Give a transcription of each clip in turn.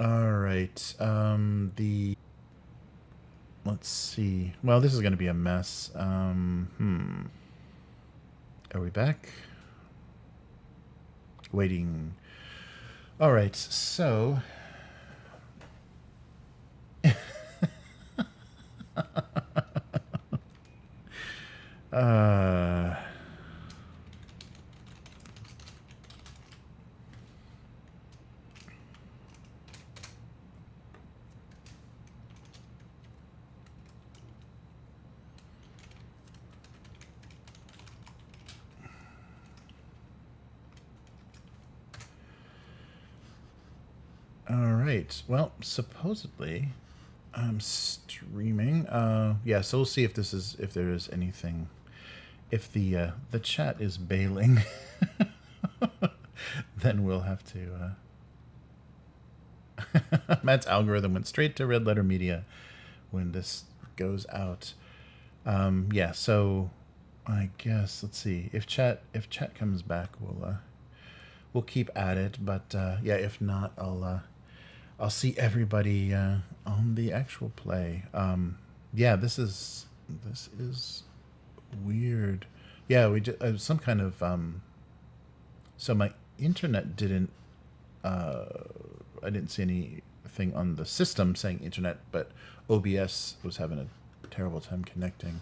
All right. Let's see. Well, this is going to be a mess. Are we back? Waiting. All right. So. uh. All right. Well, supposedly, I'm streaming. Yeah. So we'll see if there is anything. If the chat is bailing, then we'll have to. Matt's algorithm went straight to Red Letter Media when this goes out. Yeah. So I guess let's see if chat comes back, we'll keep at it. But yeah, if not, I'll see everybody on the actual play. Yeah, this is weird. Yeah, we just some kind of so my internet didn't. I didn't see anything on the system saying internet, but OBS was having a terrible time connecting.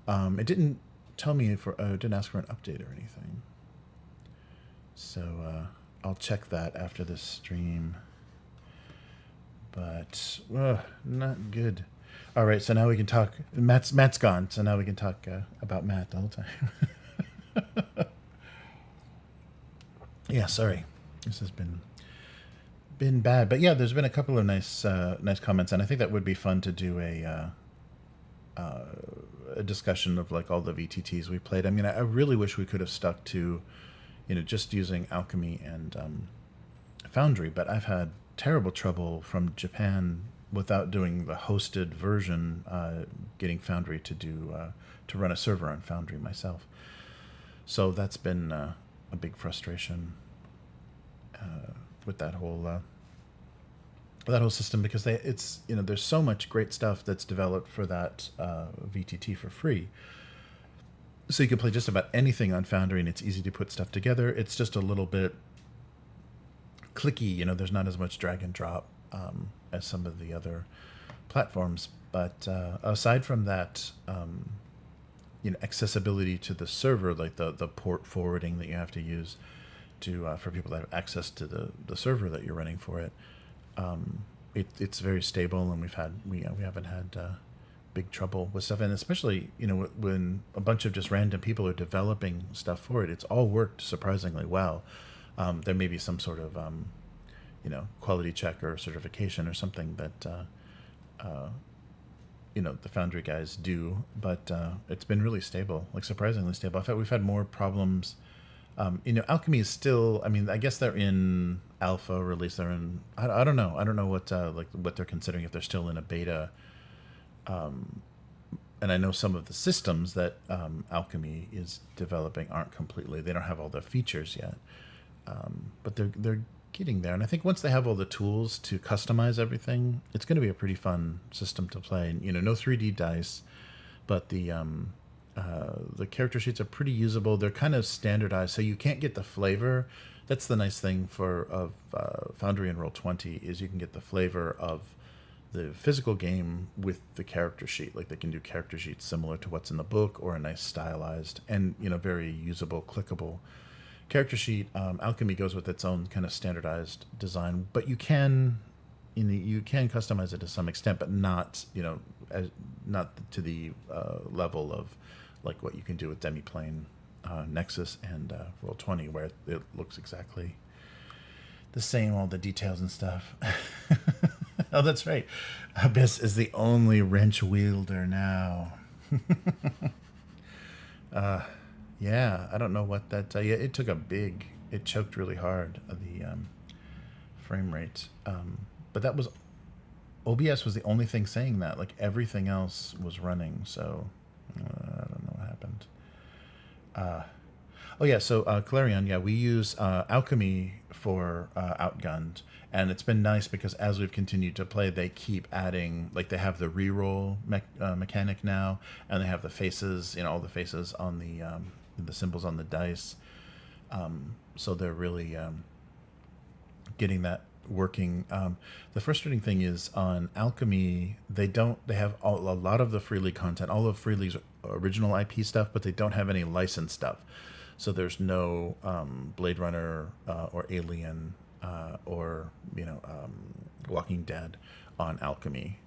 It didn't tell me for it didn't ask for an update or anything. So I'll check that after this stream. But not good. All right, so now we can talk. Matt's gone, so now we can talk about Matt the whole time. Yeah, sorry. This has been bad, but yeah, there's been a couple of nice comments, and I think that would be fun to do a discussion of like all the VTTs we played. I mean, I really wish we could have stuck to, just using Alchemy and Foundry, but I've had terrible trouble from Japan without doing the hosted version, getting Foundry to do to run a server on Foundry myself. So that's been a big frustration with that whole system, because it's there's so much great stuff that's developed for that VTT for free. So you can play just about anything on Foundry, and it's easy to put stuff together. It's just a little bit clicky, there's not as much drag and drop as some of the other platforms. But aside from that, accessibility to the server, like the port forwarding that you have to use to for people that have access to the server that you're running for it, it's very stable, and we haven't had big trouble with stuff. And especially when a bunch of just random people are developing stuff for it, it's all worked surprisingly well. There may be some sort of quality check or certification or something that the Foundry guys do, but it's been really stable, like surprisingly stable. In fact, we've had more problems. Alchemy is still, I mean, I guess they're in alpha release. They're in, I don't know. I don't know what they're considering, if they're still in a beta. And I know some of the systems that Alchemy is developing aren't completely, they don't have all the features yet. But they're getting there. And I think once they have all the tools to customize everything, it's going to be a pretty fun system to play. No 3D dice, but the character sheets are pretty usable. They're kind of standardized, so you can't get the flavor. That's the nice thing of Foundry and Roll20, is you can get the flavor of the physical game with the character sheet. Like, they can do character sheets similar to what's in the book, or a nice stylized and very usable, clickable character sheet. Alchemy goes with its own kind of standardized design, but you can customize it to some extent, but not not to the level of like what you can do with Demiplane, Nexus, and Roll20, where it looks exactly the same, all the details and stuff. Oh, that's right. Abyss is the only wrench wielder now. Yeah, I don't know what that. Yeah, it took it choked really hard, the frame rate. But that was, OBS was the only thing saying that. Like, everything else was running. So I don't know what happened. Oh yeah, so Clarion, yeah, we use Alchemy for Outgunned, and it's been nice because as we've continued to play, they keep adding, like they have the reroll mechanic now, and they have the faces, all the faces on the symbols on the dice. So they're really getting that working. The frustrating thing is on Alchemy, they have a lot of the Free League content, all of Free League's original IP stuff, but they don't have any licensed stuff. So there's no Blade Runner or Alien or Walking Dead on Alchemy.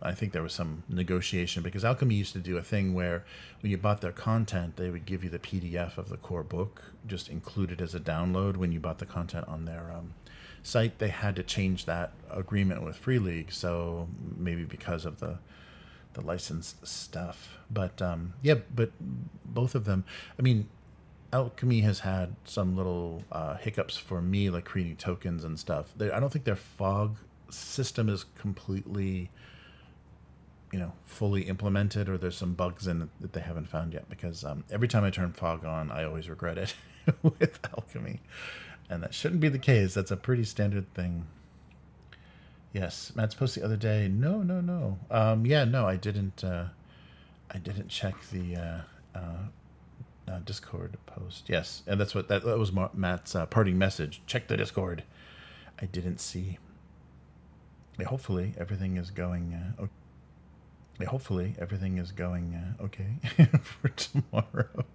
I think there was some negotiation because Alchemy used to do a thing where when you bought their content, they would give you the PDF of the core book just included as a download when you bought the content on their site. They had to change that agreement with Free League, so maybe because of the licensed stuff. But but both of them, I mean, Alchemy has had some little hiccups for me, like creating tokens and stuff. I don't think their fog system is completely, fully implemented, or there's some bugs in it that they haven't found yet, because every time I turn fog on, I always regret it with Alchemy. And that shouldn't be the case. That's a pretty standard thing. Yes, Matt's post the other day. No. I didn't check the Discord post. Yes, and that's what that was. Matt's parting message. Check the Discord. I didn't see. Hopefully everything is going. Hopefully everything is going okay for tomorrow.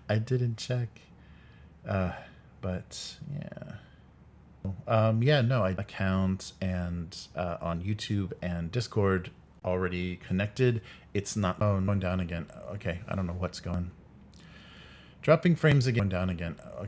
I didn't check, but yeah. I account and on YouTube and Discord already connected. It's not going down again. Okay, I don't know what's going. Dropping frames again. Down again. Okay.